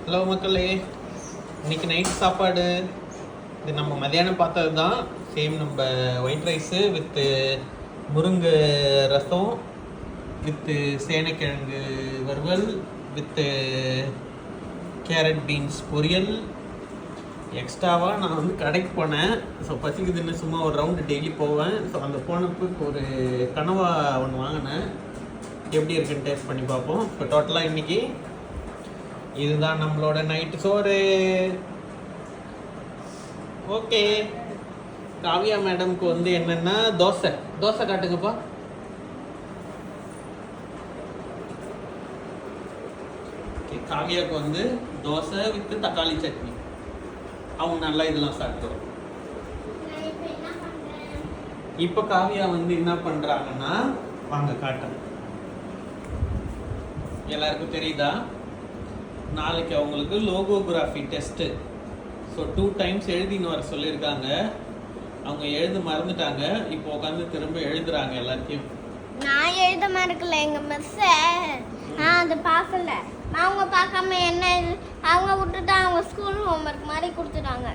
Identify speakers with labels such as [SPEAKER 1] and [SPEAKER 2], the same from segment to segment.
[SPEAKER 1] Hello மக்களே, இன்னைக்கு night சாப்பாடு இது நம்ம மதியானம் பார்த்தது தான். சேம் நம்ம ஒயிட் ரைஸு வித்து முருங்கை ரசம் வித்து சேனைக்கிழங்கு வறுவல் வித்து கேரட் பீன்ஸ் பொரியல். எக்ஸ்ட்ராவாக நான் வந்து கடைக்கு போனேன். ஸோ பசிக்குதுன்னு சும்மா ஒரு ரவுண்டு டெய்லி போவேன். ஸோ அந்த போனப்போ ஒரு கனவா ஒன்று வாங்கினேன். எப்படி இருக்குன்னு டேஸ்ட் பண்ணி பார்ப்போம். இப்போ டோட்டலாக இன்றைக்கி இதுதான் நம்மளோட நைட்டு சோறு. ஓகே, காவியா மேடம்க்கு வந்து என்னென்னா தோசை காட்டுங்கப்பா. காவியாவுக்கு வந்து தோசை வித்து தக்காளி சட்னி. அவங்க நல்லா இதெல்லாம் சாப்பிடுவோம். இப்போ காவியா வந்து என்ன பண்ணுறாங்கன்னா, வாங்க காட்டுறேன். எல்லாருக்கும் தெரியுதா, நாளைக்கு அவங்களுக்கு லோகோகிராஃபி டெஸ்ட்டு. ஸோ 2 times எழுதின்னு வர சொல்லியிருக்காங்க. அவங்க எழுத மறந்துட்டாங்க. இப்போ உட்காந்து திரும்ப எழுதுறாங்க எல்லாத்தையும்.
[SPEAKER 2] நான் எழுத மறக்கல, எங்க மிஸ் அதை பார்க்கல. அவங்க பார்க்காம என்ன அவங்க விட்டுட்டு அவங்க ஸ்கூல் ஹோம்ஒர்க் மாதிரி கொடுத்துட்டாங்க.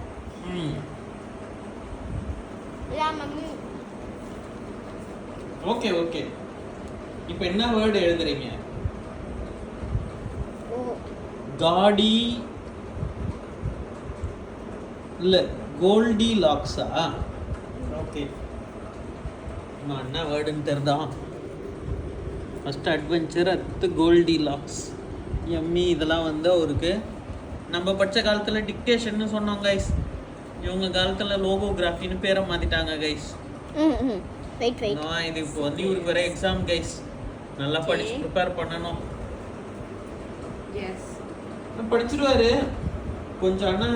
[SPEAKER 1] ஓகே ஓகே, இப்போ என்ன வேர்டு எழுதுறீங்க? காடி இல்ல கோல்டி லாக்ஸா? ஓகே, நான் என்ன வேர்டுன்னு தெரிதா? ஃபர்ஸ்ட் அட்வென்ச்சர் அடுத்து கோல்டி லாக்ஸ். எம்மி இதெல்லாம் வந்து அவருக்கு நம்ம படித்த காலத்தில் டிக்டேஷன்னு சொன்னோம் கைஸ். இவங்க காலத்தில் லோகோகிராஃபின்னு பேரை மாற்றிட்டாங்க கைஸ். இது இப்போ வந்து இவருக்கு வேற எக்ஸாம் கைஸ். நல்லா படிச்சு ப்ரிப்பேர் பண்ணணும். படிச்சிருவாரு கொஞ்சம், ஆனால்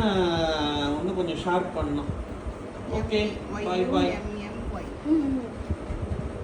[SPEAKER 1] இன்னும் கொஞ்சம் ஷார்ப் பண்ணணும். ஓகே, பாய் பாய்.